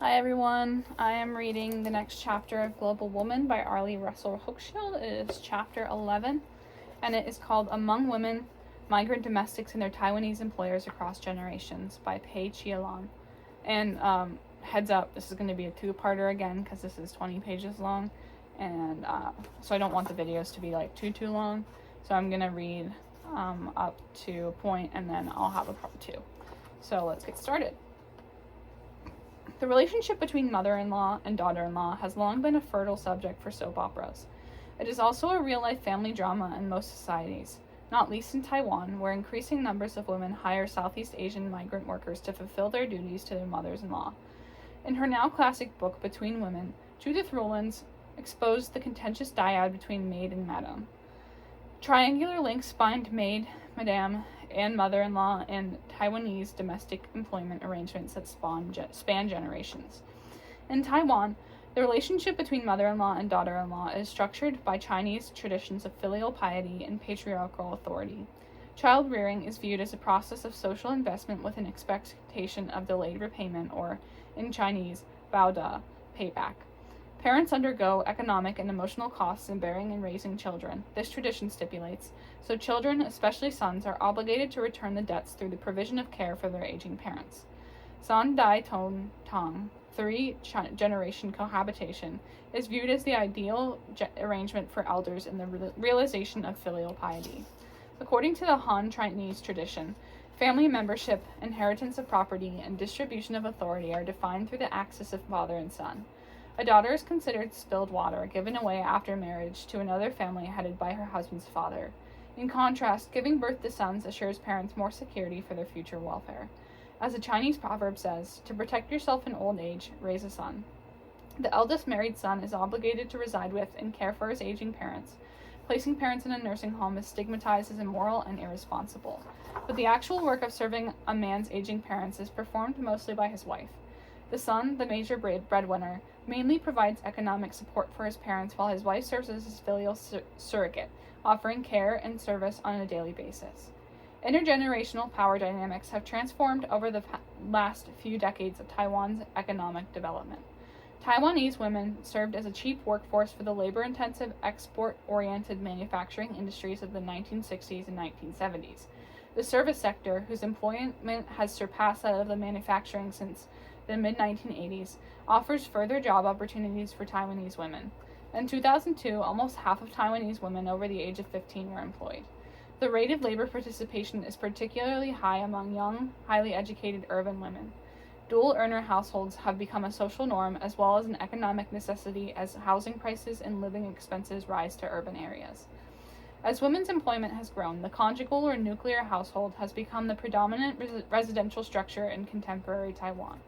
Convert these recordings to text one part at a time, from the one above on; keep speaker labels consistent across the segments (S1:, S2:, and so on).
S1: Hi everyone, I am reading the next chapter of Global Woman by Arlie Hochschild. It is chapter 11, and it is called Among Women, Migrant Domestics and Their Taiwanese Employers Across Generations by Pei Chia-lan. And heads up, this is going to be a two-parter again because this is 20 pages long, and so I don't want the videos to be like too long. So I'm going to read up to a point, and then I'll have a part 2. So let's get started. The relationship between mother-in-law and daughter-in-law has long been a fertile subject for soap operas. It is also a real-life family drama in most societies, not least in Taiwan, where increasing numbers of women hire Southeast Asian migrant workers to fulfill their duties to their mothers-in-law. In her now classic book, Between Women, Judith Rowlands exposed the contentious dyad between maid and madam. Triangular links bind maid, madame, and mother-in-law and Taiwanese domestic employment arrangements that span generations. In Taiwan, the relationship between mother-in-law and daughter-in-law is structured by Chinese traditions of filial piety and patriarchal authority. Child rearing is viewed as a process of social investment with an expectation of delayed repayment, or, in Chinese, baoda, payback. Parents undergo economic and emotional costs in bearing and raising children, this tradition stipulates, so children, especially sons, are obligated to return the debts through the provision of care for their aging parents. San Dai Ton Tong, 3-generation cohabitation, is viewed as the ideal arrangement for elders in the realization of filial piety. According to the Han Chinese tradition, family membership, inheritance of property, and distribution of authority are defined through the axis of father and son. A daughter is considered spilled water, given away after marriage to another family headed by her husband's father. In contrast, giving birth to sons assures parents more security for their future welfare. As a Chinese proverb says, to protect yourself in old age, raise a son. The eldest married son is obligated to reside with and care for his aging parents. Placing parents in a nursing home is stigmatized as immoral and irresponsible. But the actual work of serving a man's aging parents is performed mostly by his wife. The son, the major breadwinner, mainly provides economic support for his parents, while his wife serves as his filial surrogate, offering care and service on a daily basis. Intergenerational power dynamics have transformed over the last few decades of Taiwan's economic development. Taiwanese women served as a cheap workforce for the labor-intensive, export-oriented manufacturing industries of the 1960s and 1970s. The service sector, whose employment has surpassed that of the manufacturing since the mid-1980s, offers further job opportunities for Taiwanese women. In 2002, almost half of Taiwanese women over the age of 15 were employed. The rate of labor participation is particularly high among young, highly educated urban women. Dual-earner households have become a social norm as well as an economic necessity as housing prices and living expenses rise to urban areas. As women's employment has grown, the conjugal or nuclear household has become the predominant residential structure in contemporary Taiwan.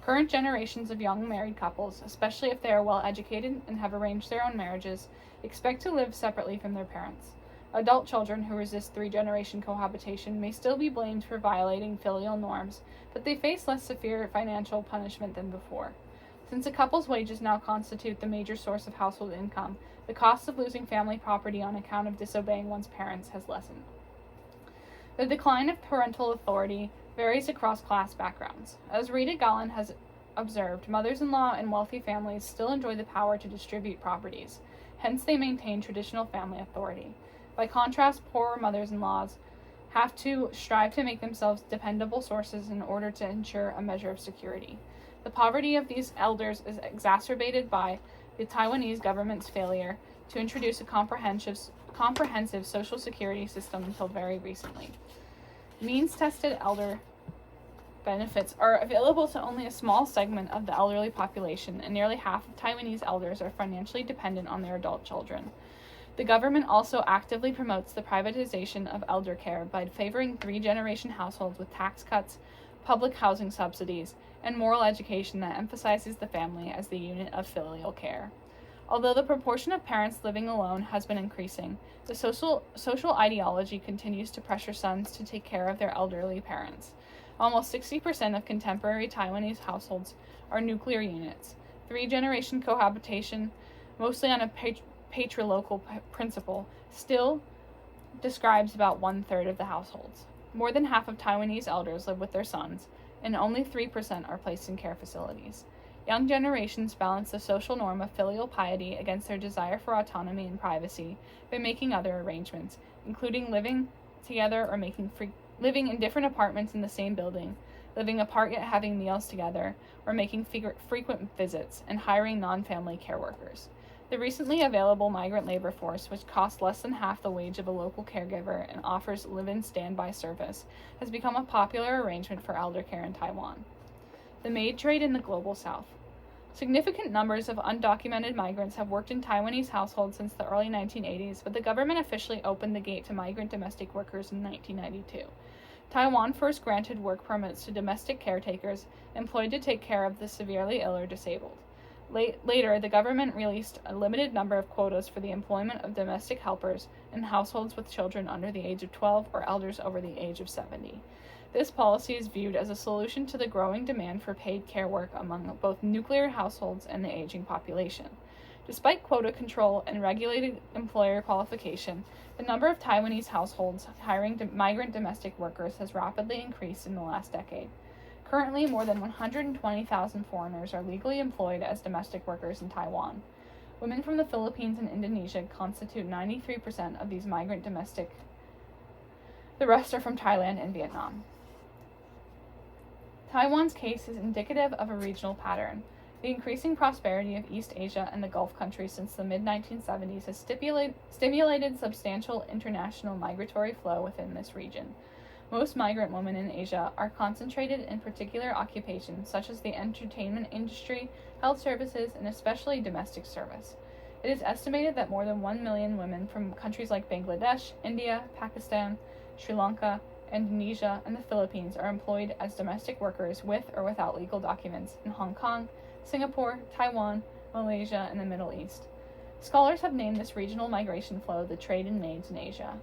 S1: Current generations of young married couples, especially if they are well educated and have arranged their own marriages, expect to live separately from their parents. Adult children who resist 3-generation cohabitation may still be blamed for violating filial norms, but they face less severe financial punishment than before. Since a couple's wages now constitute the major source of household income, the cost of losing family property on account of disobeying one's parents has lessened. The decline of parental authority varies across class backgrounds. As Rita Gallen has observed, mothers-in-law in wealthy families still enjoy the power to distribute properties. Hence, they maintain traditional family authority. By contrast, poorer mothers-in-laws have to strive to make themselves dependable sources in order to ensure a measure of security. The poverty of these elders is exacerbated by the Taiwanese government's failure to introduce a comprehensive social security system until very recently. Means-tested elder benefits are available to only a small segment of the elderly population, and nearly half of Taiwanese elders are financially dependent on their adult children. The government also actively promotes the privatization of elder care by favoring 3-generation households with tax cuts, public housing subsidies, and moral education that emphasizes the family as the unit of filial care. Although the proportion of parents living alone has been increasing, the social ideology continues to pressure sons to take care of their elderly parents. Almost 60% of contemporary Taiwanese households are nuclear units. 3-generation cohabitation, mostly on a patrilocal principle, still describes about 1/3 of the households. More than half of Taiwanese elders live with their sons, and only 3% are placed in care facilities. Young generations balance the social norm of filial piety against their desire for autonomy and privacy by making other arrangements, including living together or living in different apartments in the same building, living apart yet having meals together, or making frequent visits, and hiring non-family care workers. The recently available migrant labor force, which costs less than half the wage of a local caregiver and offers live-in standby service, has become a popular arrangement for elder care in Taiwan. The maid trade in the global south. Significant numbers of undocumented migrants have worked in Taiwanese households since the early 1980s, but the government officially opened the gate to migrant domestic workers in 1992. Taiwan first granted work permits to domestic caretakers employed to take care of the severely ill or disabled. Later, the government released a limited number of quotas for the employment of domestic helpers in households with children under the age of 12 or elders over the age of 70. This policy is viewed as a solution to the growing demand for paid care work among both nuclear households and the aging population. Despite quota control and regulated employer qualification, the number of Taiwanese households hiring migrant domestic workers has rapidly increased in the last decade. Currently, more than 120,000 foreigners are legally employed as domestic workers in Taiwan. Women from the Philippines and Indonesia constitute 93% of these migrant domestic. The rest are from Thailand and Vietnam. Taiwan's case is indicative of a regional pattern. The increasing prosperity of East Asia and the Gulf countries since the mid-1970s has stimulated substantial international migratory flow within this region. Most migrant women in Asia are concentrated in particular occupations such as the entertainment industry, health services, and especially domestic service. It is estimated that more than 1 million women from countries like Bangladesh, India, Pakistan, Sri Lanka, Indonesia, and the Philippines are employed as domestic workers with or without legal documents in Hong Kong, Singapore, Taiwan, Malaysia, and the Middle East. Scholars have named this regional migration flow the trade in maids in Asia.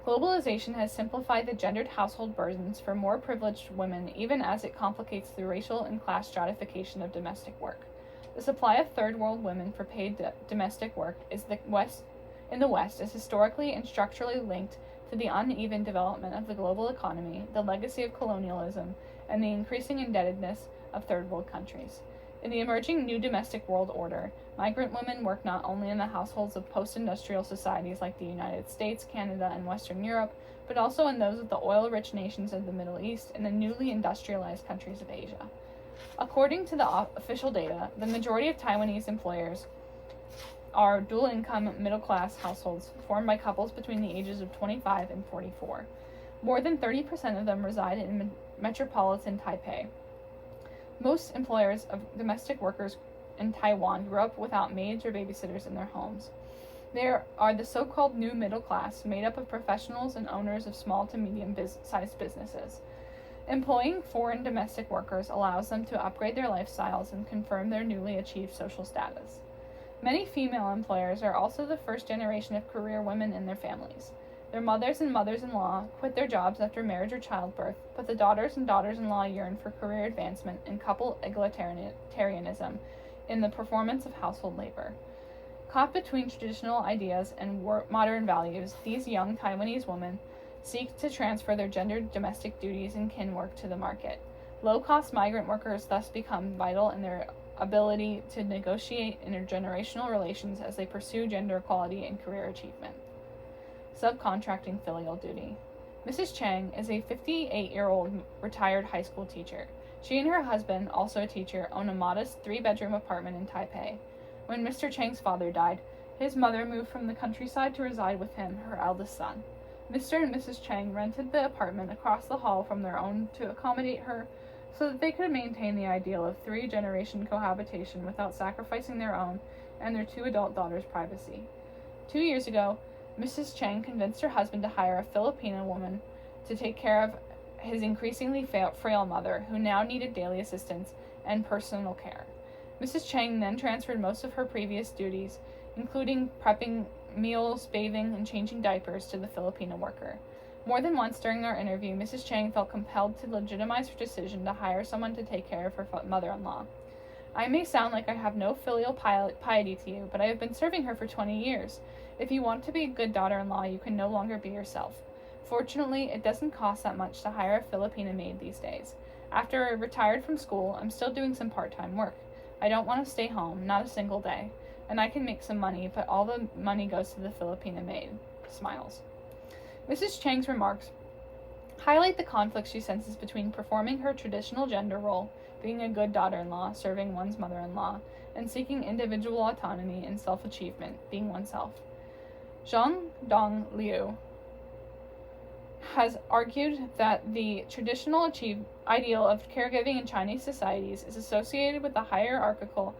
S1: Globalization has simplified the gendered household burdens for more privileged women, even as it complicates the racial and class stratification of domestic work. The supply of third world women for paid domestic work in the West is historically and structurally linked to the uneven development of the global economy, the legacy of colonialism, and the increasing indebtedness of third world countries. In the emerging new domestic world order, migrant women work not only in the households of post-industrial societies like the United States, Canada, and Western Europe, but also in those of the oil-rich nations of the Middle East and the newly industrialized countries of Asia. According to the official data, the majority of Taiwanese employers are dual-income middle-class households formed by couples between the ages of 25 and 44. More than 30% of them reside in metropolitan Taipei. Most employers of domestic workers in Taiwan grew up without maids or babysitters in their homes. There are the so-called new middle class, made up of professionals and owners of small to medium-sized businesses. Employing foreign domestic workers allows them to upgrade their lifestyles and confirm their newly achieved social status. Many female employers are also the first generation of career women in their families. Their mothers and mothers-in-law quit their jobs after marriage or childbirth, but the daughters and daughters-in-law yearn for career advancement and couple egalitarianism in the performance of household labor. Caught between traditional ideas and modern values, these young Taiwanese women seek to transfer their gendered domestic duties and kin work to the market. Low-cost migrant workers thus become vital in their ability to negotiate intergenerational relations as they pursue gender equality and career achievement. Subcontracting filial duty. Mrs. Chang is a 58-year-old retired high school teacher. She and her husband, also a teacher, own a modest 3-bedroom apartment in Taipei. When Mr. Chang's father died, his mother moved from the countryside to reside with him, her eldest son. Mr. and Mrs. Chang rented the apartment across the hall from their own to accommodate her so that they could maintain the ideal of 3-generation cohabitation without sacrificing their own and their 2 adult daughters' privacy. 2 years ago, Mrs. Chang convinced her husband to hire a Filipino woman to take care of his increasingly frail mother, who now needed daily assistance and personal care. Mrs. Chang then transferred most of her previous duties, including prepping meals, bathing, and changing diapers, to the Filipino worker. More than once during our interview, Mrs. Chang felt compelled to legitimize her decision to hire someone to take care of her mother-in-law. I may sound like I have no filial piety to you, but I have been serving her for 20 years. If you want to be a good daughter-in-law, you can no longer be yourself. Fortunately, it doesn't cost that much to hire a Filipina maid these days. After I retired from school, I'm still doing some part-time work. I don't want to stay home, not a single day. And I can make some money, but all the money goes to the Filipina maid. Smiles. Mrs. Chang's remarks highlight the conflict she senses between performing her traditional gender role, being a good daughter-in-law, serving one's mother-in-law, and seeking individual autonomy and self-achievement, being oneself. Zhang Dong Liu has argued that the traditional ideal of caregiving in Chinese societies is associated with the hierarchical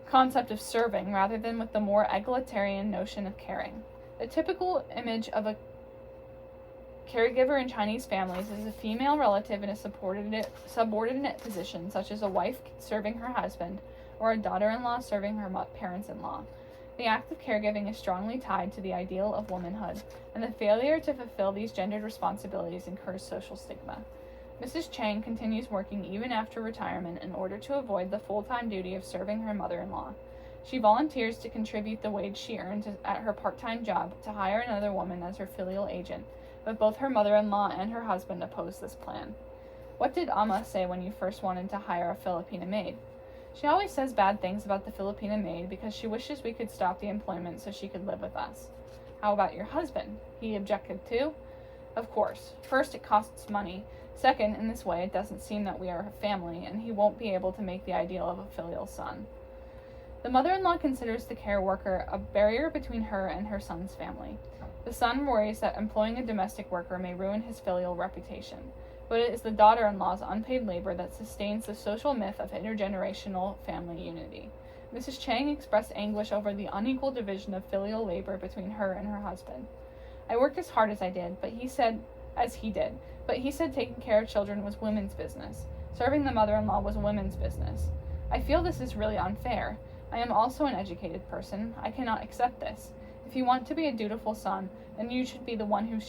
S1: concept of serving rather than with the more egalitarian notion of caring. The typical image of a caregiver in Chinese families is a female relative in a subordinate position, such as a wife serving her husband or a daughter-in-law serving her parents-in-law. The act of caregiving is strongly tied to the ideal of womanhood, and the failure to fulfill these gendered responsibilities incurs social stigma. Mrs. Chang continues working even after retirement in order to avoid the full-time duty of serving her mother-in-law. She volunteers to contribute the wage she earns at her part-time job to hire another woman as her filial agent, but both her mother-in-law and her husband oppose this plan. What did Amma say when you first wanted to hire a Filipina maid? She always says bad things about the Filipina maid because she wishes we could stop the employment so she could live with us. How about your husband? He objected too? Of course. First, it costs money. Second, in this way, it doesn't seem that we are a family, and he won't be able to make the ideal of a filial son. The mother-in-law considers the care worker a barrier between her and her son's family. The son worries that employing a domestic worker may ruin his filial reputation, but it is the daughter-in-law's unpaid labor that sustains the social myth of intergenerational family unity. Mrs. Chang expressed anguish over the unequal division of filial labor between her and her husband. I worked as hard as I did, but he said taking care of children was women's business. Serving the mother-in-law was women's business. I feel this is really unfair. I am also an educated person. I cannot accept this. If you want to be a dutiful son, then you should be the one who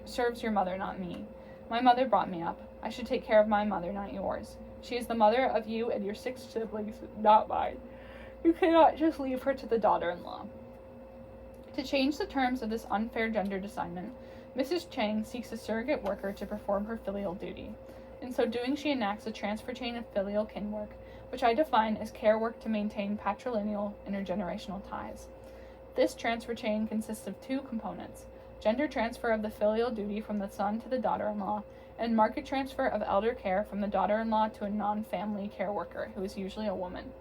S1: serves your mother, not me. My mother brought me up. I should take care of my mother, not yours. She is the mother of you and your 6 siblings, not mine. You cannot just leave her to the daughter-in-law. To change the terms of this unfair gendered assignment, Mrs. Chang seeks a surrogate worker to perform her filial duty. In so doing, she enacts a transfer chain of filial kin work, which I define as care work to maintain patrilineal intergenerational ties. This transfer chain consists of 2 components: gender transfer of the filial duty from the son to the daughter-in-law, and market transfer of elder care from the daughter-in-law to a non-family care worker, who is usually a woman.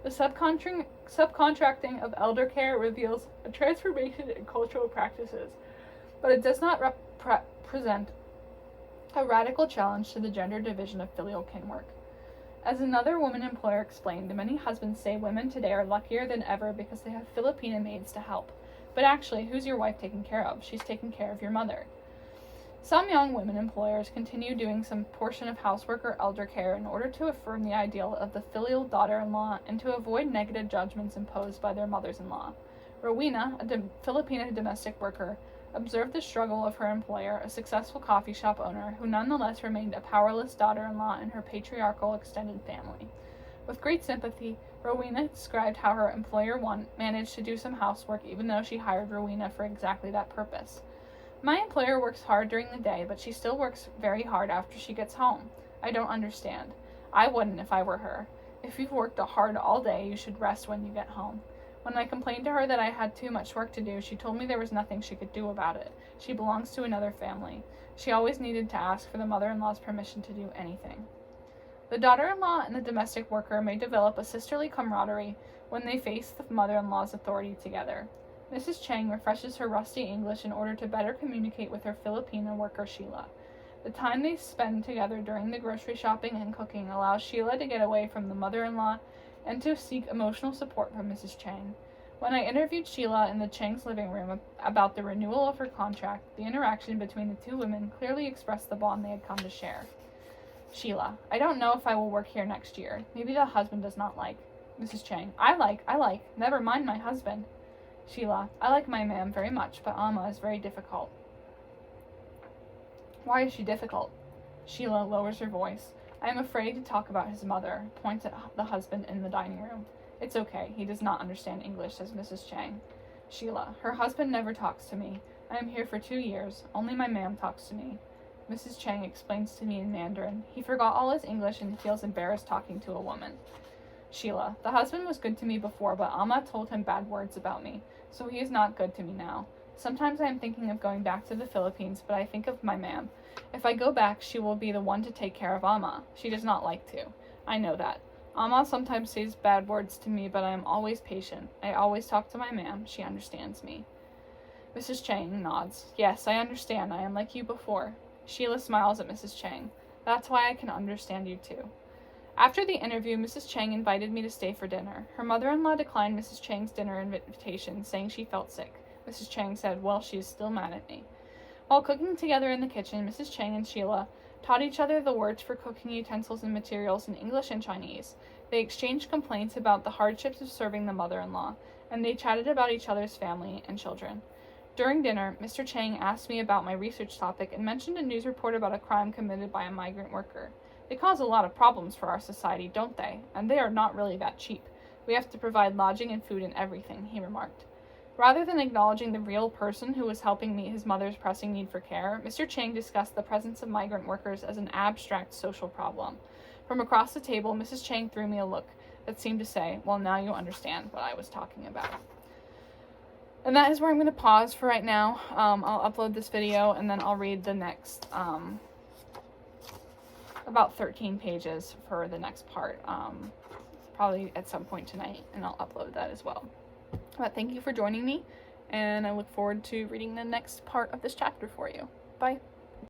S1: The subcontracting of elder care reveals a transformation in cultural practices, but it does not represent a radical challenge to the gender division of filial kin work. As another woman employer explained, many husbands say women today are luckier than ever because they have Filipina maids to help. But actually, who's your wife taking care of? She's taking care of your mother. Some young women employers continue doing some portion of housework or elder care in order to affirm the ideal of the filial daughter-in-law and to avoid negative judgments imposed by their mothers-in-law. Rowena, a Filipina domestic worker, observed the struggle of her employer, a successful coffee shop owner, who nonetheless remained a powerless daughter-in-law in her patriarchal extended family. With great sympathy, Rowena described how her employer managed to do some housework even though she hired Rowena for exactly that purpose. My employer works hard during the day, but she still works very hard after she gets home. I don't understand. I wouldn't if I were her. If you've worked hard all day, you should rest when you get home. When I complained to her that I had too much work to do, she told me there was nothing she could do about it. She belongs to another family. She always needed to ask for the mother-in-law's permission to do anything. The daughter-in-law and the domestic worker may develop a sisterly camaraderie when they face the mother-in-law's authority together. Mrs. Chang refreshes her rusty English in order to better communicate with her Filipina worker Sheila. The time they spend together during the grocery shopping and cooking allows Sheila to get away from the mother-in-law and to seek emotional support from Mrs. Chang. When I interviewed Sheila in the Chang's living room about the renewal of her contract, the interaction between the 2 women clearly expressed the bond they had come to share. Sheila: I don't know if I will work here next year. Maybe the husband does not like. Mrs. Chang: I like. Never mind my husband. Sheila: I like my ma'am very much, but Amma is very difficult. Why is she difficult? Sheila lowers her voice. I am afraid to talk about his mother, points at the husband in the dining room. It's okay, he does not understand English, says Mrs. Chang. Sheila: Her husband never talks to me. I am here for 2 years. Only my ma'am talks to me. Mrs. Chang explains to me in Mandarin. He forgot all his English and feels embarrassed talking to a woman. Sheila: The husband was good to me before, but Amma told him bad words about me, so he is not good to me now. Sometimes I am thinking of going back to the Philippines, but I think of my ma'am. If I go back, she will be the one to take care of Amma. She does not like to. I know that. Amma sometimes says bad words to me, but I am always patient. I always talk to my ma'am. She understands me. Mrs. Chang nods. Yes, I understand. I am like you before. Sheila smiles at Mrs. Chang. That's why I can understand you too. After the interview, Mrs. Chang invited me to stay for dinner. Her mother-in-law declined Mrs. Chang's dinner invitation, saying she felt sick. Mrs. Chang said, well, she is still mad at me. While cooking together in the kitchen, Mrs. Chang and Sheila taught each other the words for cooking utensils and materials in English and Chinese. They exchanged complaints about the hardships of serving the mother-in-law, and they chatted about each other's family and children. During dinner, Mr. Chang asked me about my research topic and mentioned a news report about a crime committed by a migrant worker. They cause a lot of problems for our society, don't they? And they are not really that cheap. We have to provide lodging and food and everything, he remarked. Rather than acknowledging the real person who was helping meet his mother's pressing need for care, Mr. Chang discussed the presence of migrant workers as an abstract social problem. From across the table, Mrs. Chang threw me a look that seemed to say, well, now you understand what I was talking about. And that is where I'm going to pause for right now. I'll upload this video, and then I'll read the next, about 13 pages for the next part, probably at some point tonight, and I'll upload that as well. But thank you for joining me, and I look forward to reading the next part of this chapter for you. Bye.